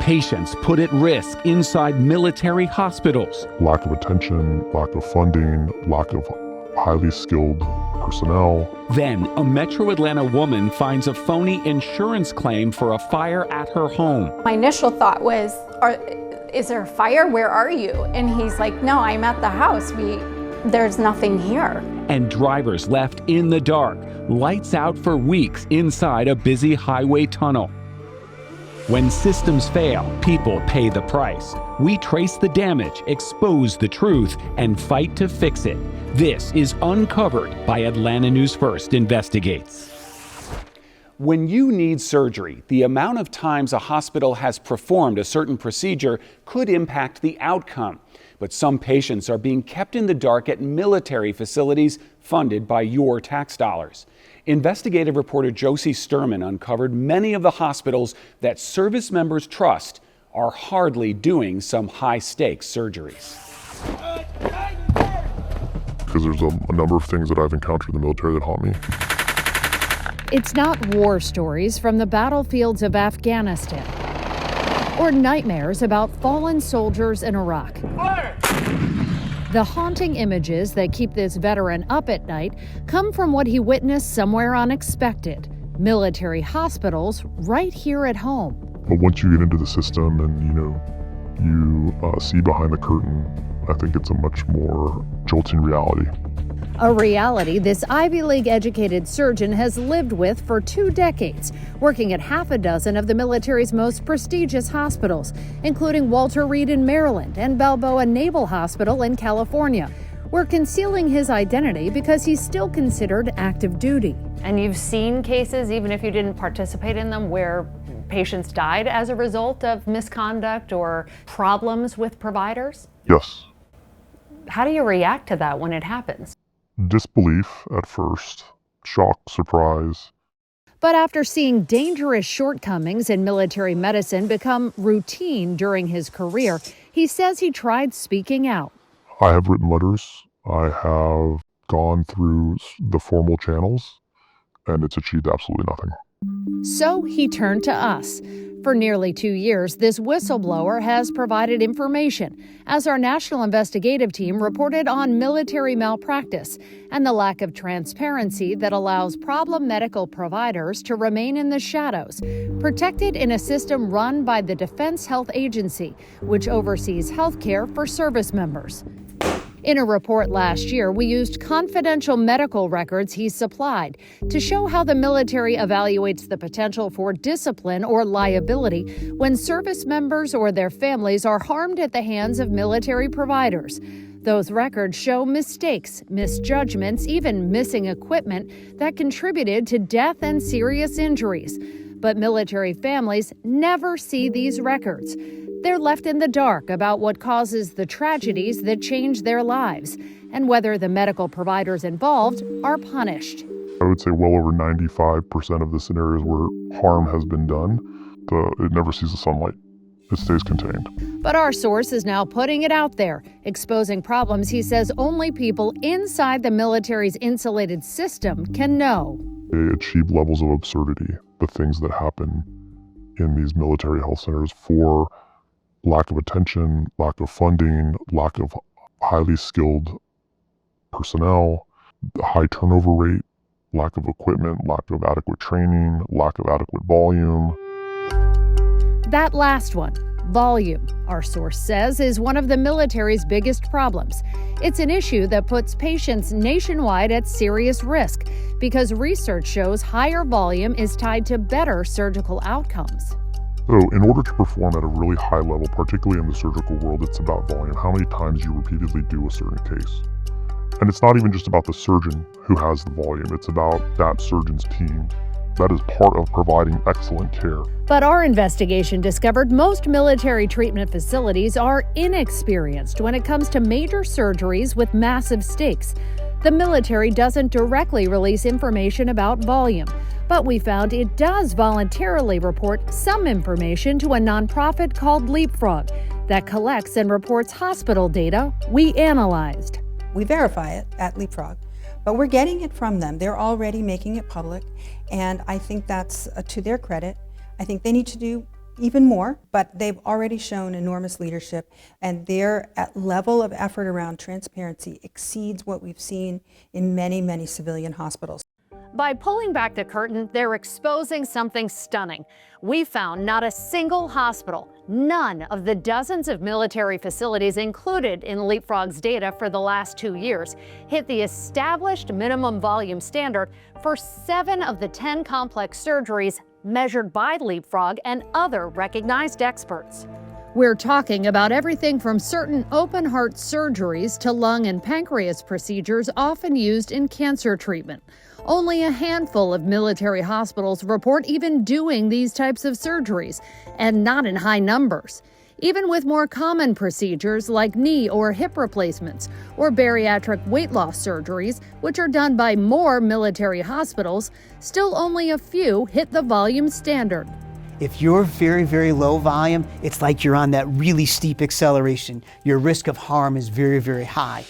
Patients put at risk inside military hospitals. Lack of attention, lack of funding, lack of highly skilled personnel. Then, a Metro Atlanta woman finds a phony insurance claim for a fire at her home. My initial thought was, is there a fire? Where are you? And he's like, no, I'm at the house. There's nothing here. And drivers left in the dark, lights out for weeks inside a busy highway tunnel. When systems fail, people pay the price. We trace the damage, expose the truth, and fight to fix it. This is Uncovered by Atlanta News First Investigates. When you need surgery, the amount of times a hospital has performed a certain procedure could impact the outcome. But some patients are being kept in the dark at military facilities funded by your tax dollars. Investigative reporter Josie Sturman uncovered many of the hospitals that service members trust are hardly doing some high-stakes surgeries. Because there's a number of things that I've encountered in the military that haunt me. It's not war stories from the battlefields of Afghanistan or nightmares about fallen soldiers in Iraq. The haunting images that keep this veteran up at night come from what he witnessed somewhere unexpected: military hospitals right here at home. But once you get into the system and you see behind the curtain, I think it's a much more jolting reality. A reality this Ivy League educated surgeon has lived with for 2 decades, working at half a dozen of the military's most prestigious hospitals, including Walter Reed in Maryland and Balboa Naval Hospital in California. We're concealing his identity because he's still considered active duty. And you've seen cases, even if you didn't participate in them, where patients died as a result of misconduct or problems with providers? Yes. How do you react to that when it happens? Disbelief at first, shock, surprise. But after seeing dangerous shortcomings in military medicine become routine during his career, he says he tried speaking out. I have written letters. I have gone through the formal channels, and it's achieved absolutely nothing. So he turned to us. For nearly 2 years, this whistleblower has provided information as our national investigative team reported on military malpractice and the lack of transparency that allows problem medical providers to remain in the shadows, protected in a system run by the Defense Health Agency, which oversees health care for service members. In a report last year, we used confidential medical records he supplied to show how the military evaluates the potential for discipline or liability when service members or their families are harmed at the hands of military providers. Those records show mistakes, misjudgments, even missing equipment that contributed to death and serious injuries. But military families never see these records. They're left in the dark about what causes the tragedies that change their lives and whether the medical providers involved are punished. I would say well over 95% of the scenarios where harm has been done, it never sees the sunlight. It stays contained. But our source is now putting it out there, exposing problems he says only people inside the military's insulated system can know. They achieve levels of absurdity, the things that happen in these military health centers for lack of attention, lack of funding, lack of highly skilled personnel, high turnover rate, lack of equipment, lack of adequate training, lack of adequate volume. That last one, volume, our source says, is one of the military's biggest problems. It's an issue that puts patients nationwide at serious risk because research shows higher volume is tied to better surgical outcomes. So in order to perform at a really high level, particularly in the surgical world, it's about volume, how many times you repeatedly do a certain case. And it's not even just about the surgeon who has the volume, it's about that surgeon's team. That is part of providing excellent care. But our investigation discovered most military treatment facilities are inexperienced when it comes to major surgeries with massive stakes. The military doesn't directly release information about volume, but we found it does voluntarily report some information to a nonprofit called Leapfrog that collects and reports hospital data we analyzed. We verify it at Leapfrog, but we're getting it from them. They're already making it public, and I think that's to their credit. I think they need to do even more, but they've already shown enormous leadership, and their level of effort around transparency exceeds what we've seen in many, many civilian hospitals. By pulling back the curtain, they're exposing something stunning. We found not a single hospital, none of the dozens of military facilities included in Leapfrog's data for the last 2 years, hit the established minimum volume standard for 7 of the 10 complex surgeries measured by Leapfrog and other recognized experts. We're talking about everything from certain open heart surgeries to lung and pancreas procedures often used in cancer treatment. Only a handful of military hospitals report even doing these types of surgeries, and not in high numbers. Even with more common procedures like knee or hip replacements or bariatric weight loss surgeries, which are done by more military hospitals, still only a few hit the volume standard. If you're very, very low volume, it's like you're on that really steep acceleration. Your risk of harm is very, very high.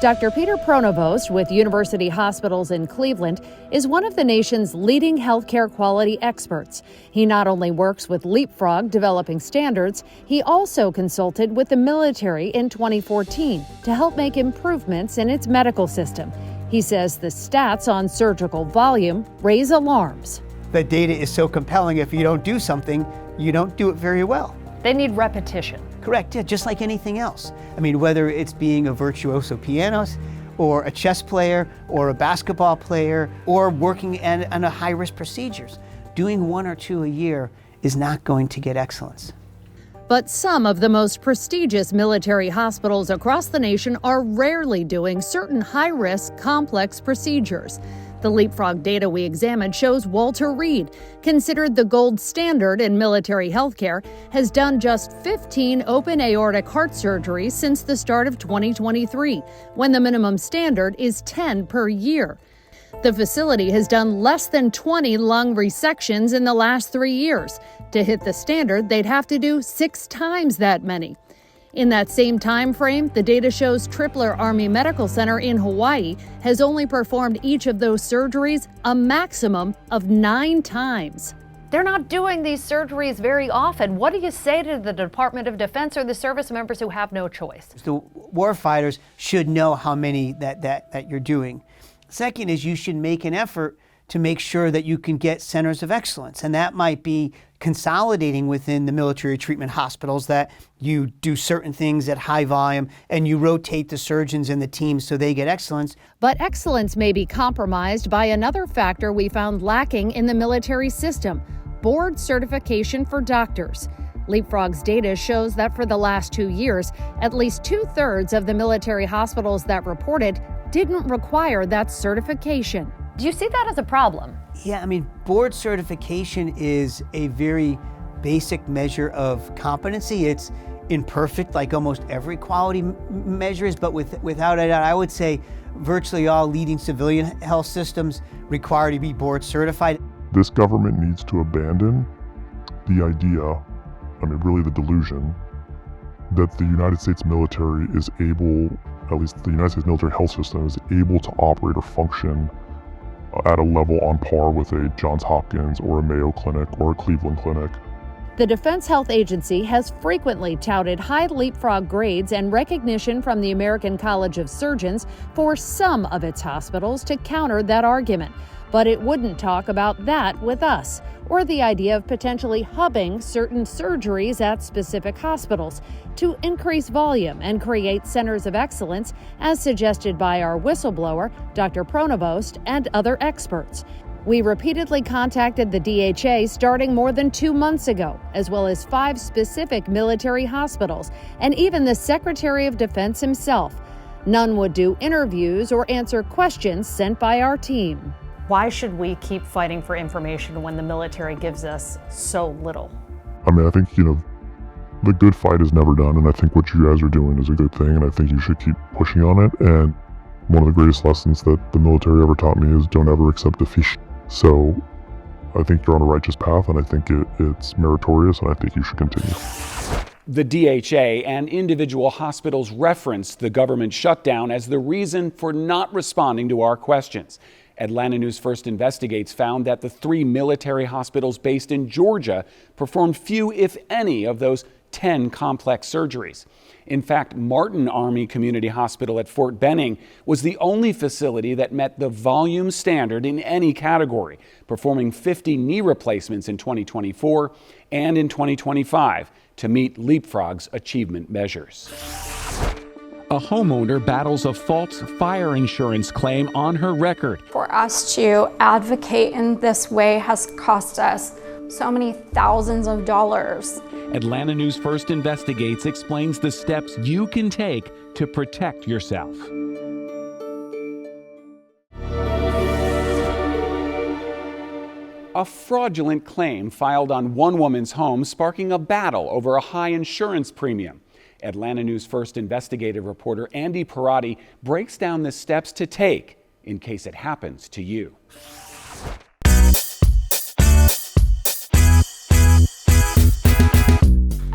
Dr. Peter Pronovost with University Hospitals in Cleveland is one of the nation's leading healthcare quality experts. He not only works with Leapfrog developing standards, he also consulted with the military in 2014 to help make improvements in its medical system. He says the stats on surgical volume raise alarms. The data is so compelling, if you don't do something, you don't do it very well. They need repetition. Correct, yeah, just like anything else. I mean, whether it's being a virtuoso pianist, or a chess player, or a basketball player, or working on a high-risk procedures, doing 1 or 2 a year is not going to get excellence. But some of the most prestigious military hospitals across the nation are rarely doing certain high-risk, complex procedures. The Leapfrog data we examined shows Walter Reed, considered the gold standard in military healthcare, has done just 15 open aortic heart surgeries since the start of 2023, when the minimum standard is 10 per year. The facility has done less than 20 lung resections in the last 3 years. To hit the standard, they'd have to do 6 times that many. In that same time frame, the data shows Tripler Army Medical Center in Hawaii has only performed each of those surgeries a maximum of 9 times. They're not doing these surgeries very often. What do you say to the Department of Defense or the service members who have no choice? The warfighters should know how many that you're doing. Second is you should make an effort to make sure that you can get centers of excellence, and that might be consolidating within the military treatment hospitals, that you do certain things at high volume and you rotate the surgeons and the teams so they get excellence. But excellence may be compromised by another factor we found lacking in the military system: board certification for doctors. Leapfrog's data shows that for the last 2 years, at least 2/3 of the military hospitals that reported didn't require that certification. Do you see that as a problem? Yeah, I mean, board certification is a very basic measure of competency. It's imperfect, like almost every quality measure is, but without a doubt, I would say virtually all leading civilian health systems require to be board certified. This government needs to abandon the idea, really the delusion, that the United States military is able, at least the United States military health system, is able to operate or function at a level on par with a Johns Hopkins or a Mayo Clinic or a Cleveland Clinic. The Defense Health Agency has frequently touted high Leapfrog grades and recognition from the American College of Surgeons for some of its hospitals to counter that argument. But it wouldn't talk about that with us, or the idea of potentially hubbing certain surgeries at specific hospitals to increase volume and create centers of excellence, as suggested by our whistleblower, Dr. Pronovost, and other experts. We repeatedly contacted the DHA starting more than 2 months ago, as well as 5 specific military hospitals, and even the Secretary of Defense himself. None would do interviews or answer questions sent by our team. Why should we keep fighting for information when the military gives us so little? I think, the good fight is never done, and I think what you guys are doing is a good thing, and I think you should keep pushing on it. And one of the greatest lessons that the military ever taught me is don't ever accept defeat. So I think you're on a righteous path, and I think it's meritorious, and I think you should continue. The DHA and individual hospitals referenced the government shutdown as the reason for not responding to our questions. Atlanta News First Investigates found that the 3 military hospitals based in Georgia performed few, if any, of those 10 complex surgeries. In fact, Martin Army Community Hospital at Fort Benning was the only facility that met the volume standard in any category, performing 50 knee replacements in 2024 and in 2025 to meet Leapfrog's achievement measures. A homeowner battles a false fire insurance claim on her record. For us to advocate in this way has cost us so many thousands of dollars. Atlanta News First Investigates explains the steps you can take to protect yourself. A fraudulent claim filed on one woman's home, sparking a battle over a high insurance premium. Atlanta News First investigative reporter Andy Parati breaks down the steps to take in case it happens to you.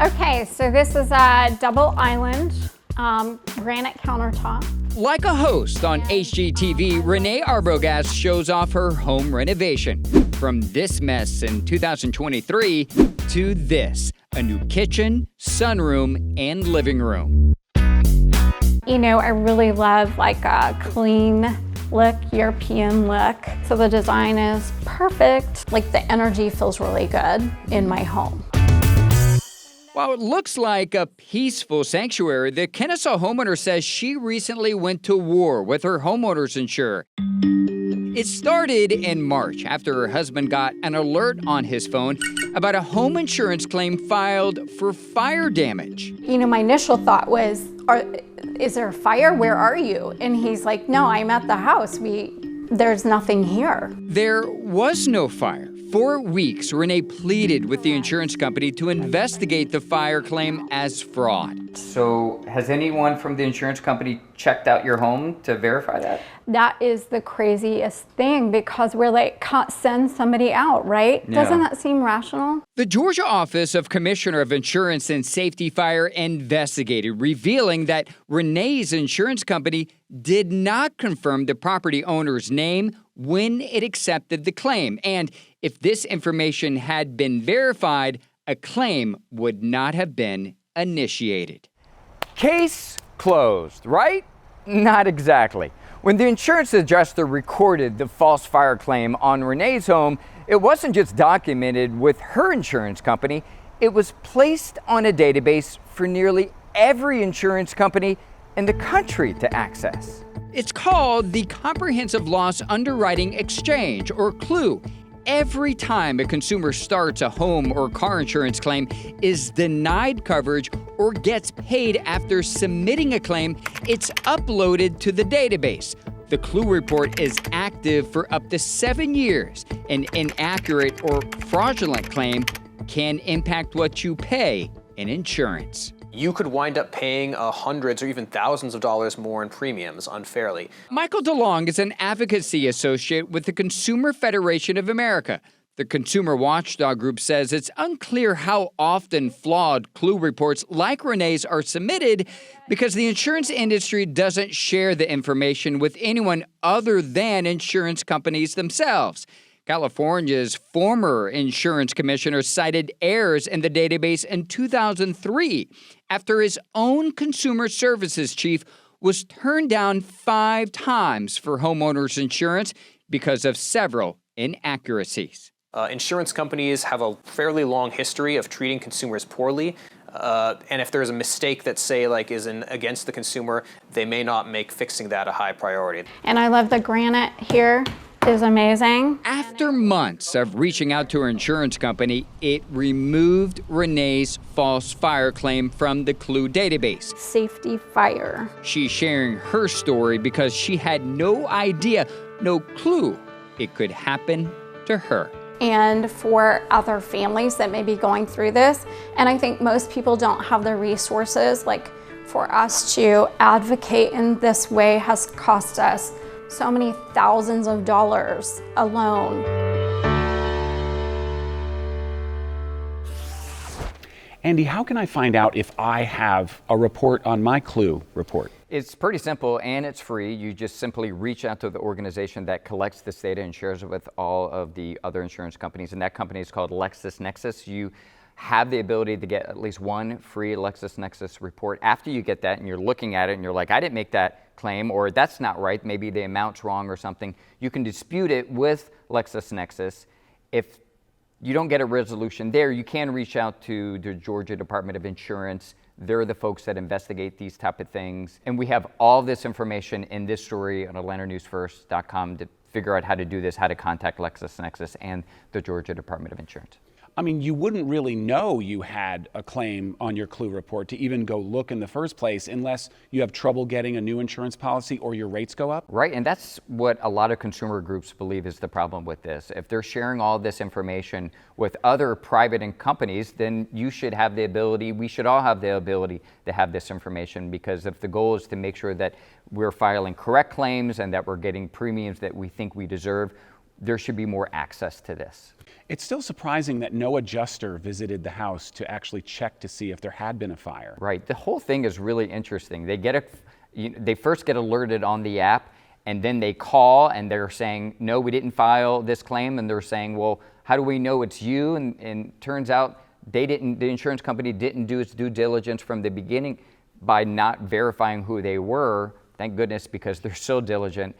Okay, so this is a double island granite countertop. Like a host on HGTV, Renee Arbogast shows off her home renovation. From this mess in 2023 to this, a new kitchen, sunroom, and living room. You know, I really love like a clean look, European look. So the design is perfect. Like the energy feels really good in my home. While it looks like a peaceful sanctuary, the Kennesaw homeowner says she recently went to war with her homeowner's insurer. It started in March after her husband got an alert on his phone about a home insurance claim filed for fire damage. You know, my initial thought was, is there a fire? Where are you? And he's like, no, I'm at the house. There's nothing here. There was no fire. For weeks, Renee pleaded with the insurance company to investigate the fire claim as fraud. So has anyone from the insurance company checked out your home to verify that? That is the craziest thing because we're like, can't send somebody out, right? Yeah. Doesn't that seem rational? The Georgia Office of Commissioner of Insurance and Safety Fire investigated, revealing that Renee's insurance company did not confirm the property owner's name when it accepted the claim. And if this information had been verified, a claim would not have been initiated. Case closed, right? Not exactly. When the insurance adjuster recorded the false fire claim on Renee's home, it wasn't just documented with her insurance company, it was placed on a database for nearly every insurance company in the country to access. It's called the Comprehensive Loss Underwriting Exchange, or CLUE. Every time a consumer starts a home or car insurance claim, is denied coverage, or gets paid after submitting a claim, it's uploaded to the database. The CLUE report is active for up to 7 years. An inaccurate or fraudulent claim can impact what you pay in insurance. You could wind up paying hundreds or even thousands of dollars more in premiums unfairly. Michael DeLong is an advocacy associate with the Consumer Federation of America. The consumer watchdog group says it's unclear how often flawed CLUE reports like Renee's are submitted because the insurance industry doesn't share the information with anyone other than insurance companies themselves. California's former insurance commissioner cited errors in the database in 2003 after his own consumer services chief was turned down 5 times for homeowners insurance because of several inaccuracies. Insurance companies have a fairly long history of treating consumers poorly. And if there's a mistake that, say, like is against the consumer, they may not make fixing that a high priority. And I love the granite here. Is amazing. After months of reaching out to her insurance company, it removed Renee's false fire claim from the CLUE database. Safety fire. She's sharing her story because she had no idea, no clue it could happen to her. And for other families that may be going through this, and I think most people don't have the resources, like for us to advocate in this way has cost us so many thousands of dollars alone. Andy, how can I find out if I have a report on my Clue report? It's pretty simple and it's free. You just simply reach out to the organization that collects this data and shares it with all of the other insurance companies, and that company is called LexisNexis. You have the ability to get at least one free LexisNexis report. After you get that and you're looking at it and you're like, I didn't make that claim, or that's not right, maybe the amount's wrong or something, you can dispute it with LexisNexis. If you don't get a resolution there, you can reach out to the Georgia Department of Insurance. They're the folks that investigate these type of things. And we have all this information in this story on AtlantaNewsFirst.com to figure out how to do this, how to contact LexisNexis and the Georgia Department of Insurance. I mean, you wouldn't really know you had a claim on your Clue report to even go look in the first place unless you have trouble getting a new insurance policy or your rates go up. Right, and that's what a lot of consumer groups believe is the problem with this. If they're sharing all this information with other private companies, then you should have the ability, we should all have the ability to have this information, because if the goal is to make sure that we're filing correct claims and that we're getting premiums that we think we deserve, there should be more access to this. It's still surprising that no adjuster visited the house to actually check to see if there had been a fire. Right. The whole thing is really interesting. They first get alerted on the app, and then they call and they're saying, no, we didn't file this claim. And they're saying, well, how do we know it's you? And turns out the insurance company didn't do its due diligence from the beginning by not verifying who they were. Thank goodness, because they're so diligent.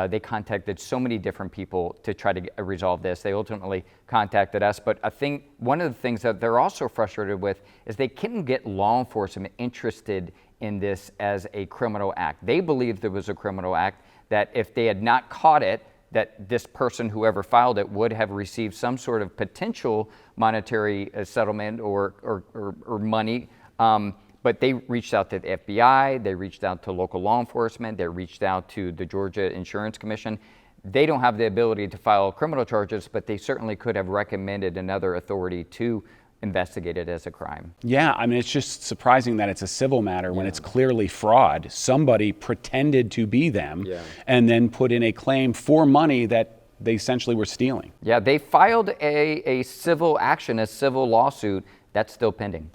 They contacted so many different people to try to resolve this. They ultimately contacted us. But I think one of the things that they're also frustrated with is they couldn't get law enforcement interested in this as a criminal act. They believed there was a criminal act, that if they had not caught it, that this person, whoever filed it, would have received some sort of potential monetary settlement or money. But they reached out to the FBI, they reached out to local law enforcement, they reached out to the Georgia Insurance Commission. They don't have the ability to file criminal charges, but they certainly could have recommended another authority to investigate it as a crime. Yeah, I mean, it's just surprising that it's a civil matter when it's clearly fraud. Somebody pretended to be them and then put in a claim for money that they essentially were stealing. Yeah, they filed a civil action, a civil lawsuit that's still pending.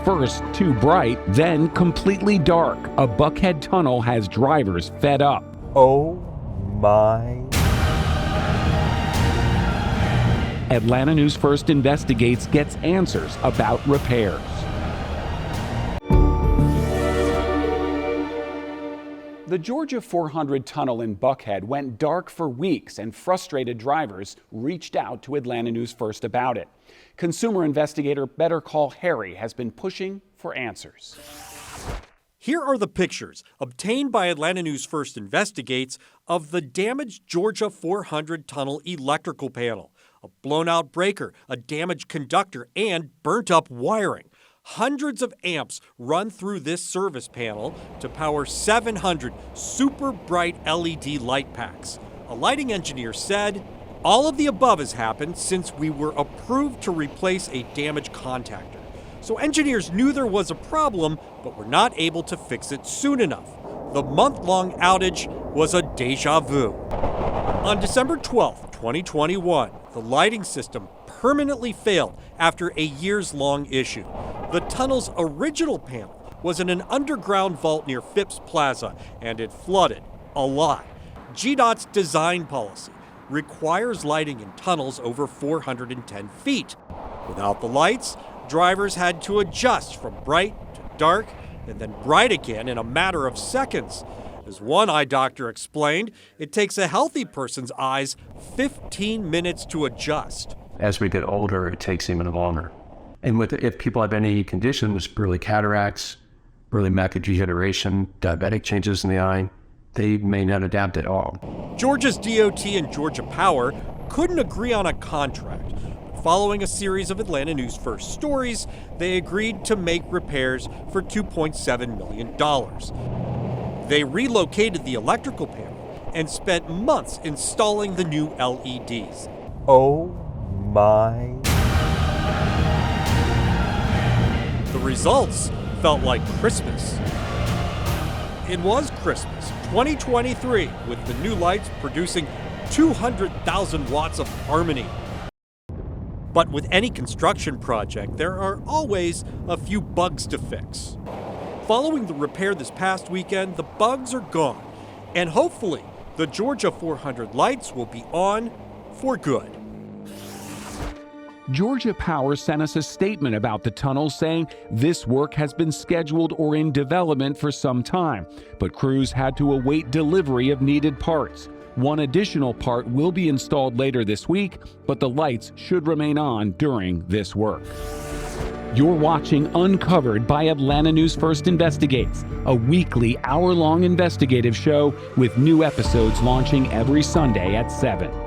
First too bright, then completely dark. A Buckhead tunnel has drivers fed up. Oh my. Atlanta News First investigates, gets answers about repairs. The Georgia 400 tunnel in Buckhead went dark for weeks, and frustrated drivers reached out to Atlanta News First about it. Consumer investigator Better Call Harry has been pushing for answers. Here are the pictures obtained by Atlanta News First Investigates of the damaged Georgia 400 tunnel electrical panel, a blown-out breaker, a damaged conductor, and burnt-up wiring. Hundreds of amps run through this service panel to power 700 super bright LED light packs. A lighting engineer said, "All of the above has happened since we were approved to replace a damaged contactor. So engineers knew there was a problem, but were not able to fix it soon enough. The month-long outage was a deja vu." On December 12, 2021, the lighting system permanently failed after a years-long issue. The tunnel's original panel was in an underground vault near Phipps Plaza, and it flooded a lot. GDOT's design policy requires lighting in tunnels over 410 feet. Without the lights, drivers had to adjust from bright to dark and then bright again in a matter of seconds. As one eye doctor explained, it takes a healthy person's eyes 15 minutes to adjust. As we get older, it takes even longer. And if people have any conditions, early cataracts, early macular degeneration, diabetic changes in the eye, they may not adapt at all. Georgia's DOT and Georgia Power couldn't agree on a contract. Following a series of Atlanta News First stories, they agreed to make repairs for $2.7 million. They relocated the electrical panel and spent months installing the new LEDs. Oh my. The results felt like Christmas. It was Christmas 2023, with the new lights producing 200,000 watts of harmony. But with any construction project, there are always a few bugs to fix. Following the repair this past weekend, the bugs are gone, and hopefully the Georgia 400 lights will be on for good. Georgia Power sent us a statement about the tunnel saying this work has been scheduled or in development for some time, but crews had to await delivery of needed parts. One additional part will be installed later this week, but the lights should remain on during this work. You're watching Uncovered by Atlanta News First Investigates, a weekly hour-long investigative show with new episodes launching every Sunday at 7.